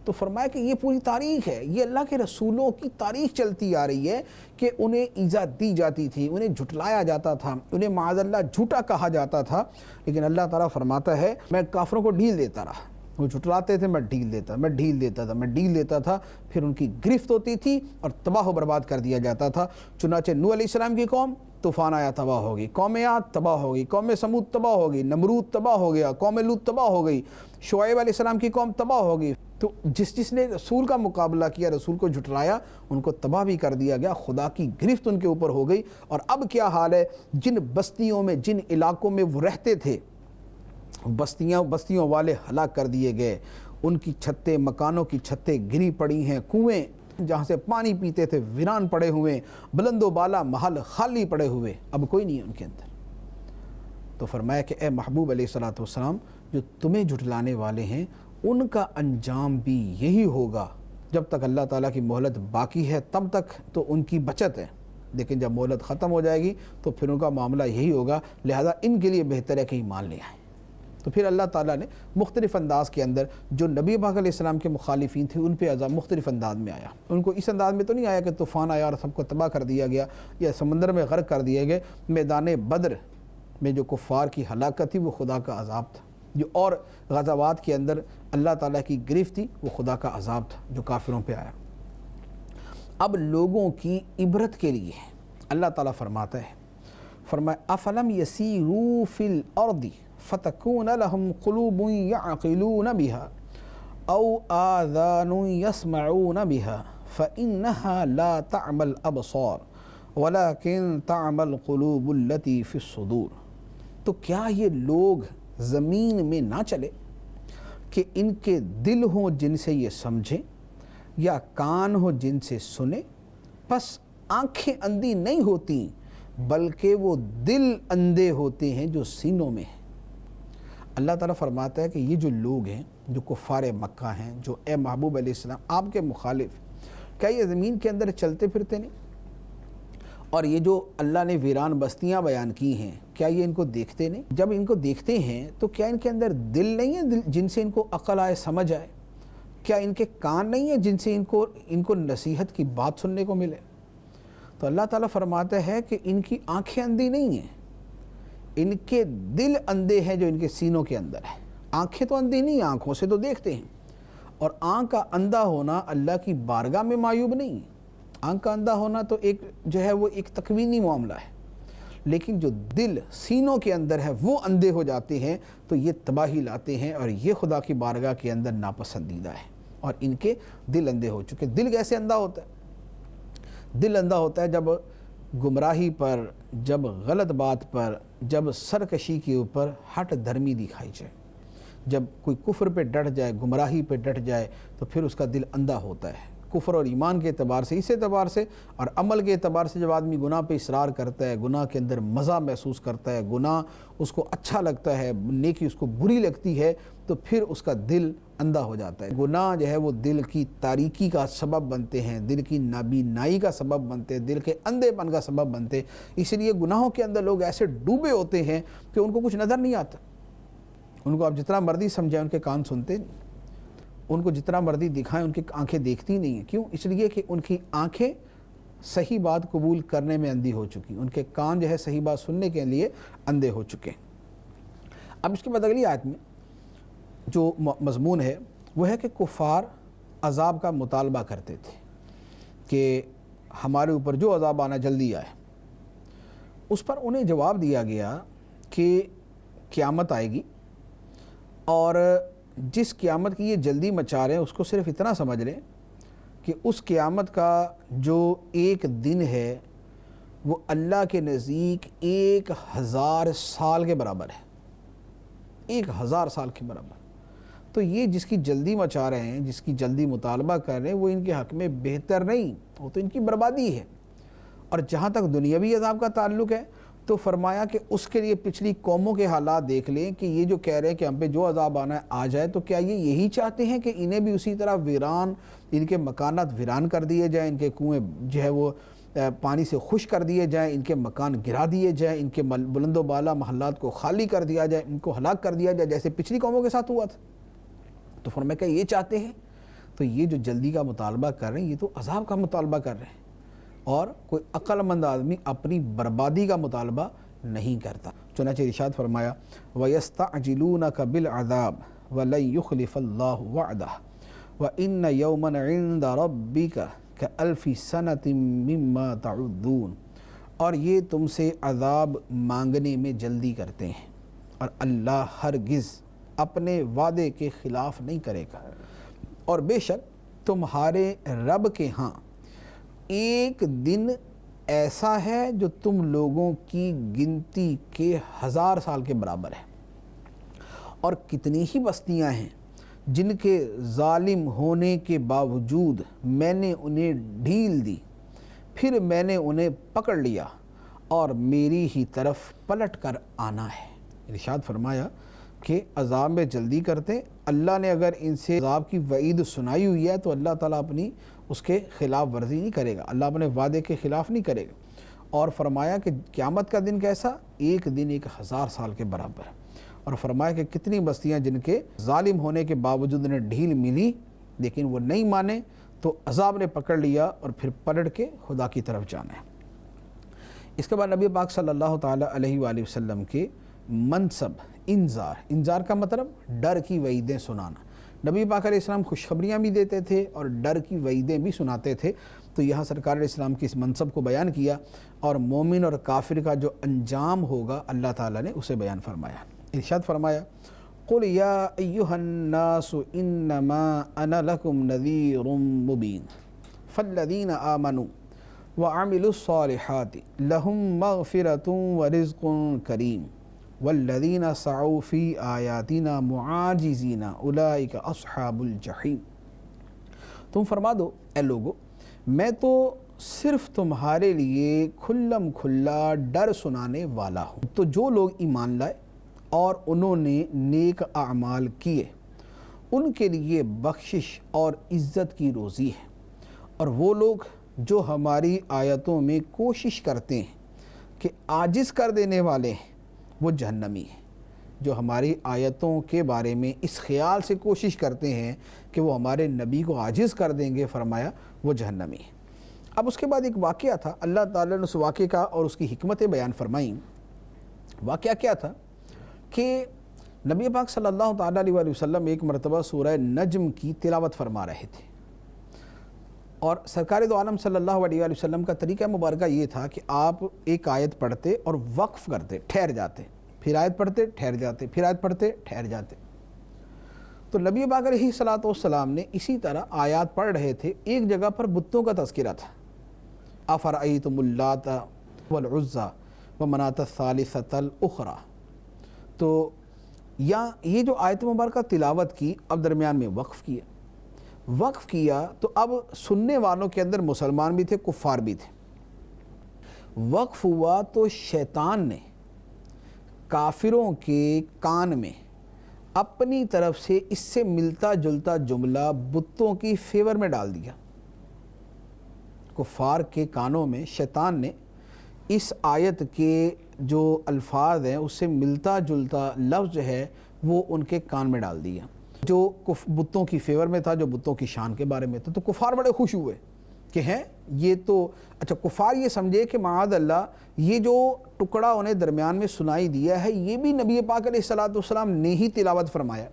تو فرمایا کہ یہ پوری تاریخ ہے، یہ اللہ کے رسولوں کی تاریخ چلتی آ رہی ہے کہ انہیں ایذا دی جاتی تھی، انہیں جھٹلایا جاتا تھا، انہیں معاذ اللہ جھوٹا کہا جاتا تھا، لیکن اللہ تعالیٰ فرماتا ہے میں کافروں کو ڈھیل دیتا رہا، وہ جھٹلاتے تھے، میں ڈھیل دیتا تھا، پھر ان کی گرفت ہوتی تھی اور تباہ و برباد کر دیا جاتا تھا۔ چنانچہ نوح علیہ السلام کی قوم طوفان آیا تباہ ہو گئی، قوم عاد تباہ ہو گئی، قوم ثمود تباہ ہو گئی، نمرود تباہ ہو گیا، قوم لوط تباہ ہو گئی، شعیب علیہ السلام کی قوم تباہ ہو گئی۔ تو جس نے رسول کا مقابلہ کیا، رسول کو جھٹلایا، ان کو تباہ بھی کر دیا گیا، خدا کی گرفت ان کے اوپر ہو گئی۔ اور اب کیا حال ہے، جن بستیوں میں، جن علاقوں میں وہ رہتے تھے، بستیوں والے ہلاک کر دیے گئے، ان کی چھتیں، مکانوں کی چھتیں گری پڑی ہیں، کنویں جہاں سے پانی پیتے تھے ویران پڑے ہوئے، بلند و بالا محل خالی پڑے ہوئے، اب کوئی نہیں ہے ان کے اندر۔ تو فرمایا کہ اے محبوب علیہ الصلوۃ والسلام، جو تمہیں جھٹلانے والے ہیں ان کا انجام بھی یہی ہوگا۔ جب تک اللہ تعالیٰ کی مہلت باقی ہے تب تک تو ان کی بچت ہے، لیکن جب مہلت ختم ہو جائے گی تو پھر ان کا معاملہ یہی ہوگا، لہذا ان کے لیے بہتر ہے کہ ایمان لے آئیں۔ تو پھر اللہ تعالیٰ نے مختلف انداز کے اندر جو نبی پاک علیہ السلام کے مخالفین تھے ان پہ عذاب مختلف انداز میں آیا۔ ان کو اس انداز میں تو نہیں آیا کہ طوفان آیا اور سب کو تباہ کر دیا گیا یا سمندر میں غرق کر دیے گئے۔ میدان بدر میں جو کفار کی ہلاکت تھی وہ خدا کا عذاب تھا، جو اور غزوات کے اندر اللہ تعالیٰ کی گرفت تھی وہ خدا کا عذاب تھا جو کافروں پہ آیا۔ اب لوگوں کی عبرت کے لیے اللہ تعالیٰ فرماتا ہے، فرمایا افلم یسیروا فی الارض فتکون لهم قلوب یعقلون بها او آذان یسمعون بها فإنها لا تعمى الابصار ولكن تعمى القلوب التي في الصدور۔ تو کیا یہ لوگ زمین میں نہ چلے کہ ان کے دل ہوں جن سے یہ سمجھیں یا کان ہو جن سے سنیں، پس آنکھیں اندھی نہیں ہوتی بلکہ وہ دل اندھے ہوتے ہیں جو سینوں میں ہیں۔ اللہ تعالیٰ فرماتا ہے کہ یہ جو لوگ ہیں، جو کفار مکہ ہیں، جو اے محبوب علیہ السلام آپ کے مخالف، کیا یہ زمین کے اندر چلتے پھرتے نہیں؟ اور یہ جو اللہ نے ویران بستیاں بیان کی ہیں، کیا یہ ان کو دیکھتے نہیں؟ جب ان کو دیکھتے ہیں تو کیا ان کے اندر دل نہیں ہے جن سے ان کو عقل آئے، سمجھ آئے؟ کیا ان کے کان نہیں ہیں جن سے ان کو نصیحت کی بات سننے کو ملے؟ تو اللہ تعالیٰ فرماتا ہے کہ ان کی آنکھیں اندھی نہیں ہیں، ان کے دل اندھے ہیں جو ان کے سینوں کے اندر ہے۔ آنکھیں تو اندھی نہیں، آنکھوں سے تو دیکھتے ہیں، اور آنکھ کا اندھا ہونا اللہ کی بارگاہ میں معیوب نہیں ہے۔ آنکھ کا اندھا ہونا تو وہ ایک تکوینی معاملہ ہے، لیکن جو دل سینوں کے اندر ہے وہ اندھے ہو جاتے ہیں تو یہ تباہی لاتے ہیں، اور یہ خدا کی بارگاہ کے اندر ناپسندیدہ ہے، اور ان کے دل اندھے ہو چکے۔ دل کیسے اندھا ہوتا ہے؟ دل اندھا ہوتا ہے جب گمراہی پر، جب غلط بات پر، جب سرکشی کے اوپر ہٹ دھرمی دکھائی جائے، جب کوئی کفر پہ ڈٹ جائے، گمراہی پہ ڈٹ جائے، تو پھر اس کا دل اندھا ہوتا ہے، کفر اور ایمان کے اعتبار سے، اس اعتبار سے، اور عمل کے اعتبار سے۔ جب آدمی گناہ پہ اصرار کرتا ہے، گناہ کے اندر مزہ محسوس کرتا ہے، گناہ اس کو اچھا لگتا ہے، نیکی اس کو بری لگتی ہے، تو پھر اس کا دل اندھا ہو جاتا ہے۔ گناہ جو ہے وہ دل کی تاریکی کا سبب بنتے ہیں، دل کی نابینائی کا سبب بنتے ہیں، دل کے اندھے پن کا سبب بنتے ہیں۔ اس لیے گناہوں کے اندر لوگ ایسے ڈوبے ہوتے ہیں کہ ان کو کچھ نظر نہیں آتا۔ ان کو آپ جتنا مرضی سمجھائیں، ان کے کان سنتے نہیں، ان کو جتنا مرضی دکھائیں، ان کی آنکھیں دیکھتی نہیں ہیں۔ کیوں؟ اس لیے کہ ان کی آنکھیں صحیح بات قبول کرنے میں اندھی ہو چکی، ان کے کان جو ہے صحیح بات سننے کے لیے اندھے ہو چکے۔ اب اس کے بعد اگلی آیت میں جو مضمون ہے وہ ہے کہ کفار عذاب کا مطالبہ کرتے تھے کہ ہمارے اوپر جو عذاب آنا جلدی آئے۔ اس پر انہیں جواب دیا گیا کہ قیامت آئے گی، اور جس قیامت کی یہ جلدی مچا رہے ہیں اس کو صرف اتنا سمجھ لیں کہ اس قیامت کا جو ایک دن ہے وہ اللہ کے نزدیک 1000 سال کے برابر ہے، 1000 سال کے برابر۔ تو یہ جس کی جلدی مچا رہے ہیں، جس کی جلدی مطالبہ کر رہے ہیں، وہ ان کے حق میں بہتر نہیں، وہ تو ان کی بربادی ہے۔ اور جہاں تک دنیاوی عذاب کا تعلق ہے تو فرمایا کہ اس کے لیے پچھلی قوموں کے حالات دیکھ لیں کہ یہ جو کہہ رہے ہیں کہ ہم پہ جو عذاب آنا ہے آ جائے، تو کیا یہ یہی چاہتے ہیں کہ انہیں بھی اسی طرح ویران، ان کے مکانات ویران کر دیے جائیں، ان کے کنویں جو ہے وہ پانی سے خشک کر دیے جائیں، ان کے مکان گرا دیے جائیں، ان کے بلند و بالا محلات کو خالی کر دیا جائے، ان کو ہلاک کر دیا جائے جیسے پچھلی قوموں کے ساتھ ہوا تھا؟ تو فرمایا کہ یہ چاہتے ہیں، تو یہ جو جلدی کا مطالبہ کر رہے ہیں یہ تو عذاب کا مطالبہ کر رہے ہیں، اور کوئی عقل مند آدمی اپنی بربادی کا مطالبہ نہیں کرتا۔ چنانچہ ارشاد فرمایا وَيَسْتَعْجِلُونَكَ بِالْعَذَابِ وَلَن يُخْلِفَ اللَّهُ وَعْدَهُ وَإِنَّ يَوْمًا عِندَ رَبِّكَ كَأَلْفِ سَنَةٍ مِّمَّا تَعُدُّونَ، اور یہ تم سے عذاب مانگنے میں جلدی کرتے ہیں، اور اللہ ہرگز اپنے وعدے کے خلاف نہیں کرے گا، اور بے شک تمہارے رب کے ہاں ایک دن ایسا ہے جو تم لوگوں کی گنتی کے 1000 سال کے برابر ہے۔ اور کتنی ہی بستیاں ہیں جن کے ظالم ہونے کے باوجود میں نے انہیں ڈھیل دی، پھر میں نے انہیں پکڑ لیا، اور میری ہی طرف پلٹ کر آنا ہے۔ ارشاد فرمایا کہ عذاب میں جلدی کرتے، اللہ نے اگر ان سے عذاب کی وعید سنائی ہوئی ہے تو اللہ تعالیٰ اپنی اس کے خلاف ورزی نہیں کرے گا، اللہ اپنے وعدے کے خلاف نہیں کرے گا۔ اور فرمایا کہ قیامت کا دن کیسا؟ ایک دن 1000 سال کے برابر۔ اور فرمایا کہ کتنی بستیاں جن کے ظالم ہونے کے باوجود انہیں ڈھیل ملی لیکن وہ نہیں مانے تو عذاب نے پکڑ لیا، اور پھر پلٹ کے خدا کی طرف جانا ہے۔ اس کے بعد نبی پاک صلی اللہ تعالیٰ علیہ وآلہ وسلم کے منصب انذار کا مطلب ڈر کی وعیدیں سنانا۔ نبی پاک علیہ السلام خوشخبریاں بھی دیتے تھے اور ڈر کی وعیدیں بھی سناتے تھے، تو یہاں سرکار علیہ السلام کی اس منصب کو بیان کیا، اور مومن اور کافر کا جو انجام ہوگا اللہ تعالیٰ نے اسے بیان فرمایا۔ ارشاد فرمایا قُلْ يَا أَيُّهَا النَّاسُ إِنَّمَا أَنَا لَكُمْ نَذِيرٌ مُّبِينٌ فَالَّذِينَ آمَنُوا وَعَمِلُوا الصَّالِحَاتِ لَهُم مَّغْفِرَةٌ وَرِزْقٌ كَرِيمٌ وَالَّذِينَ سَعَوْا فِي آيَاتِنَا مُعَاجِزِينَ أُولَٰئِكَ أَصْحَابُ الْجَحِيمِ۔ تم فرما دو اے لوگو، میں تو صرف تمہارے لیے کھلم کھلا ڈر سنانے والا ہوں۔ تو جو لوگ ایمان لائے اور انہوں نے نیک اعمال کیے ان کے لیے بخشش اور عزت کی روزی ہے، اور وہ لوگ جو ہماری آیتوں میں کوشش کرتے ہیں کہ عاجز کر دینے والے ہیں وہ جہنمی ہیں۔ جو ہماری آیتوں کے بارے میں اس خیال سے کوشش کرتے ہیں کہ وہ ہمارے نبی کو عاجز کر دیں گے، فرمایا وہ جہنمی ہیں۔ اب اس کے بعد ایک واقعہ تھا، اللہ تعالیٰ نے اس واقعے کا اور اس کی حکمتیں بیان فرمائیں۔ واقعہ کیا تھا کہ نبی پاک صلی اللہ تعالیٰ علیہ وسلم ایک مرتبہ سورہ نجم کی تلاوت فرما رہے تھے، اور سرکار دو عالم صلی اللہ علیہ وسلم کا طریقہ مبارکہ یہ تھا کہ آپ ایک آیت پڑھتے اور وقف کرتے، ٹھہر جاتے، پھر آیت پڑھتے ٹھہر جاتے، پھر آیت پڑھتے ٹھہر جاتے۔ تو نبی پاک علیہ السلام نے اسی طرح آیات پڑھ رہے تھے، ایک جگہ پر بتوں کا تذکرہ تھا، افرأیتم اللات والعزی ومناۃ الثالثۃ الاخری۔ تو یہ جو آیت مبارکہ تلاوت کی، اب درمیان میں وقف کیا تو اب سننے والوں کے اندر مسلمان بھی تھے، کفار بھی تھے۔ وقف ہوا تو شیطان نے کافروں کے کان میں اپنی طرف سے اس سے ملتا جلتا جملہ بتوں کی فیور میں ڈال دیا۔ کفار کے کانوں میں شیطان نے اس آیت کے جو الفاظ ہیں اس سے ملتا جلتا لفظ جو ہے وہ ان کے کان میں ڈال دیا، جو بتوں کی فیور میں تھا، جو بتوں کی شان کے بارے میں تھا۔ تو کفار بڑے خوش ہوئے کہ ہیں یہ تو اچھا، کفار یہ سمجھے کہ معاذ اللہ یہ جو ٹکڑا انہیں درمیان میں سنائی دیا ہے یہ بھی نبی پاک علیہ السلام نے ہی تلاوت فرمایا۔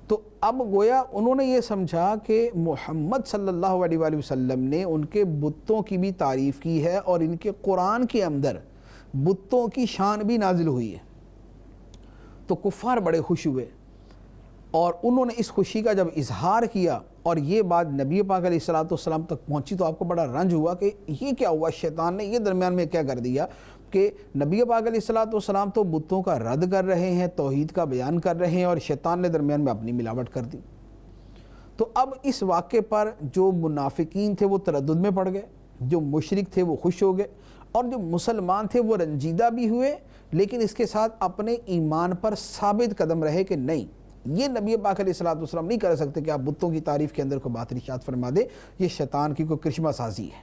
تو اب گویا انہوں نے یہ سمجھا کہ محمد صلی اللہ علیہ وسلم نے ان کے بتوں کی بھی تعریف کی ہے، اور ان کے قرآن کے اندر بتوں کی شان بھی نازل ہوئی ہے۔ تو کفار بڑے خوش ہوئے، اور انہوں نے اس خوشی کا جب اظہار کیا اور یہ بات نبی پاک علیہ السلام تک پہنچی تو آپ کو بڑا رنج ہوا کہ یہ کیا ہوا، شیطان نے یہ درمیان میں کیا کر دیا کہ نبی پاک علیہ السلام تو بتوں کا رد کر رہے ہیں، توحید کا بیان کر رہے ہیں، اور شیطان نے درمیان میں اپنی ملاوٹ کر دی۔ تو اب اس واقعے پر جو منافقین تھے وہ تردد میں پڑ گئے، جو مشرک تھے وہ خوش ہو گئے، اور جو مسلمان تھے وہ رنجیدہ بھی ہوئے، لیکن اس کے ساتھ اپنے ایمان پر ثابت قدم رہے کہ نہیں، یہ نبی پاک علیہ السلام نہیں کر سکتے کہ آپ بتوں کی تعریف کے اندر کوئی بات ارشاد فرما دے، یہ شیطان کی کوئی کرشمہ سازی ہے۔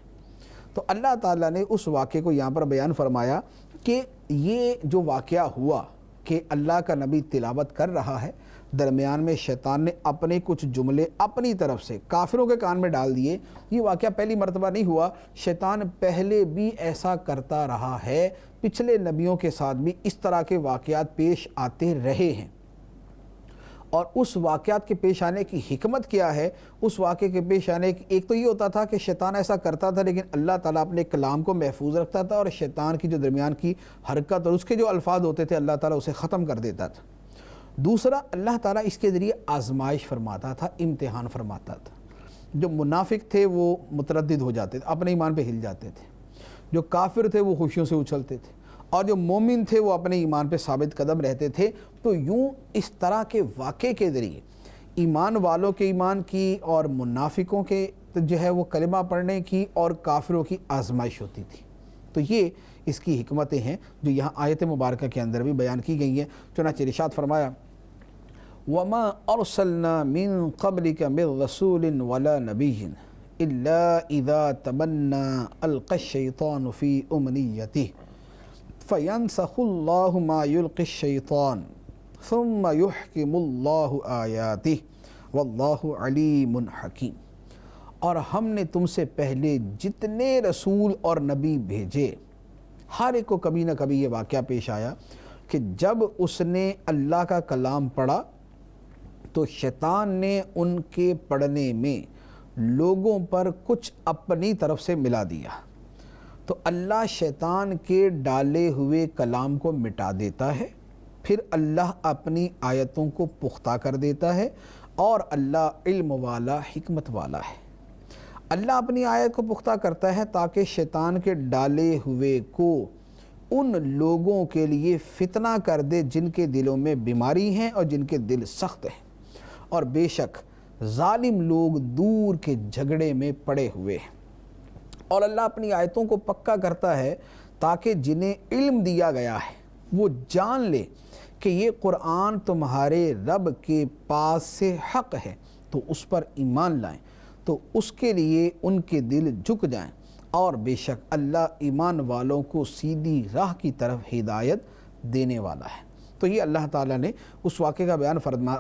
تو اللہ تعالیٰ نے اس واقعے کو یہاں پر بیان فرمایا کہ یہ جو واقعہ ہوا کہ اللہ کا نبی تلاوت کر رہا ہے، درمیان میں شیطان نے اپنے کچھ جملے اپنی طرف سے کافروں کے کان میں ڈال دیے۔ یہ واقعہ پہلی مرتبہ نہیں ہوا، شیطان پہلے بھی ایسا کرتا رہا ہے، پچھلے نبیوں کے ساتھ بھی اس طرح کے واقعات پیش آتے رہے ہیں۔ اور اس واقعات کے پیش آنے کی حکمت کیا ہے؟ اس واقعے کے پیش آنے کی ایک تو یہ ہوتا تھا کہ شیطان ایسا کرتا تھا، لیکن اللہ تعالیٰ اپنے کلام کو محفوظ رکھتا تھا، اور شیطان کی جو درمیان کی حرکت اور اس کے جو الفاظ ہوتے تھے اللہ تعالیٰ اسے ختم کر دیتا تھا۔ دوسرا، اللہ تعالیٰ اس کے ذریعے آزمائش فرماتا تھا، امتحان فرماتا تھا۔ جو منافق تھے وہ متردد ہو جاتے تھے، اپنے ایمان پہ ہل جاتے تھے، جو کافر تھے وہ خوشیوں سے اچھلتے تھے، اور جو مومن تھے وہ اپنے ایمان پہ ثابت قدم رہتے تھے۔ تو یوں اس طرح کے واقعے کے ذریعے ایمان والوں کے ایمان کی اور منافقوں کے جو ہے وہ کلمہ پڑھنے کی اور کافروں کی آزمائش ہوتی تھی۔ تو یہ اس کی حکمتیں ہیں جو یہاں آیت مبارکہ کے اندر بھی بیان کی گئی ہیں۔ چنانچہ ارشاد فرمایا وَمَا أَرْسَلْنَا مِن قَبْلِكَ مِن رَّسُولٍ وَلَا نَبِيٍّ إِلَّا إِذَا تَمَنَّى أَلْقَى الشَّيْطَانُ فِي أُمْنِيَّتِهِ فَيَنْسَخُ اللَّهُ مَا يُلْقِي الشَّيْطَانُ ثُمَّ يُحْكِمُ اللَّهُ آيَاتِهِ وَاللَّهُ عَلِيمٌ حَكِيمٌ۔ اور ہم نے تم سے پہلے جتنے رسول اور نبی بھیجے، ہر ایک کو کبھی نہ کبھی یہ واقعہ پیش آیا کہ جب اس نے اللہ کا کلام پڑھا تو شیطان نے ان کے پڑھنے میں لوگوں پر کچھ اپنی طرف سے ملا دیا، تو اللہ شیطان کے ڈالے ہوئے کلام کو مٹا دیتا ہے، پھر اللہ اپنی آیتوں کو پختہ کر دیتا ہے، اور اللہ علم والا، حکمت والا ہے۔ اللہ اپنی آیت کو پختہ کرتا ہے تاکہ شیطان کے ڈالے ہوئے کو ان لوگوں کے لیے فتنہ کر دے جن کے دلوں میں بیماری ہیں اور جن کے دل سخت ہیں، اور بے شک ظالم لوگ دور کے جھگڑے میں پڑے ہوئے ہیں۔ اور اللہ اپنی آیتوں کو پکا کرتا ہے تاکہ جنہیں علم دیا گیا ہے وہ جان لے کہ یہ قرآن تمہارے رب کے پاس سے حق ہے، تو اس پر ایمان لائیں، تو اس کے لیے ان کے دل جھک جائیں، اور بے شک اللہ ایمان والوں کو سیدھی راہ کی طرف ہدایت دینے والا ہے۔ تو یہ اللہ تعالیٰ نے اس واقعے کا بیان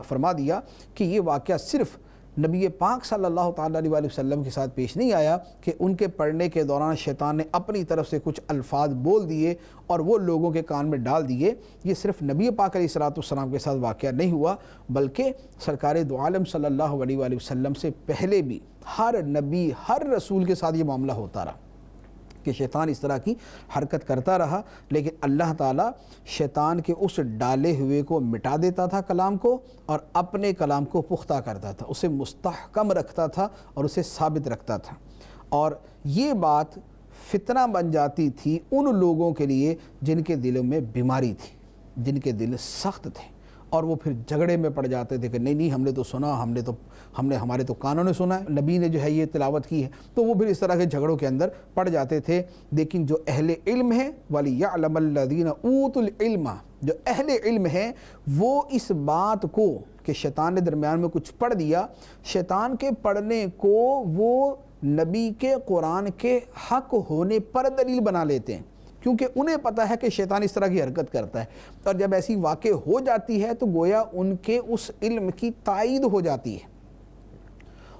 فرما دیا کہ یہ واقعہ صرف نبی پاک صلی اللہ تعالیٰ علیہ وآلہ وسلم کے ساتھ پیش نہیں آیا کہ ان کے پڑھنے کے دوران شیطان نے اپنی طرف سے کچھ الفاظ بول دیے اور وہ لوگوں کے کان میں ڈال دیے۔ یہ صرف نبی پاک علیہ السلام کے ساتھ واقعہ نہیں ہوا، بلکہ سرکار دو عالم صلی اللہ علیہ وآلہ وسلم سے پہلے بھی ہر نبی، ہر رسول کے ساتھ یہ معاملہ ہوتا رہا کہ شیطان اس طرح کی حرکت کرتا رہا، لیکن اللہ تعالیٰ شیطان کے اس ڈالے ہوئے کو مٹا دیتا تھا کلام کو، اور اپنے کلام کو پختہ کرتا تھا، اسے مستحکم رکھتا تھا اور اسے ثابت رکھتا تھا۔ اور یہ بات فتنہ بن جاتی تھی ان لوگوں کے لیے جن کے دلوں میں بیماری تھی، جن کے دل سخت تھے، اور وہ پھر جھگڑے میں پڑ جاتے تھے کہ نہیں ہم نے تو سنا، ہمارے تو کانوں نے سنا ہے، نبی نے جو ہے یہ تلاوت کی ہے، تو وہ پھر اس طرح کے جھگڑوں کے اندر پڑ جاتے تھے۔ لیکن جو اہل علم ہیں وَلِيَعْلَمَ الَّذِينَ أُوتُوا الْعِلْمَ، جو اہل علم ہیں وہ اس بات کو کہ شیطان نے درمیان میں کچھ پڑھ دیا، شیطان کے پڑھنے کو وہ نبی کے قرآن کے حق ہونے پر دلیل بنا لیتے ہیں، کیونکہ انہیں پتہ ہے کہ شیطان اس طرح کی حرکت کرتا ہے، اور جب ایسی واقع ہو جاتی ہے تو گویا ان کے اس علم کی تائید ہو جاتی ہے،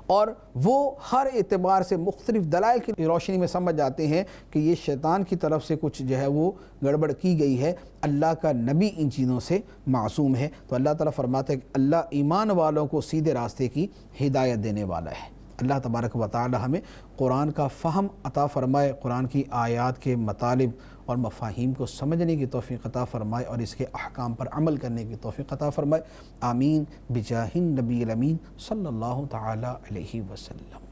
اور وہ ہر اعتبار سے مختلف دلائل کی روشنی میں سمجھ جاتے ہیں کہ یہ شیطان کی طرف سے کچھ جو ہے وہ گڑبڑ کی گئی ہے، اللہ کا نبی ان چیزوں سے معصوم ہے۔ تو اللہ تعالیٰ فرماتا ہے کہ اللہ ایمان والوں کو سیدھے راستے کی ہدایت دینے والا ہے۔ اللہ تبارک و تعالی ہمیں قرآن کا فہم عطا فرمائے، قرآن کی آیات کے مطالب اور مفاہیم کو سمجھنے کی توفیق عطا فرمائے، اور اس کے احکام پر عمل کرنے کی توفیق عطا فرمائے۔ آمین بجاہ النبی الامین صلی اللہ تعالی علیہ وسلم۔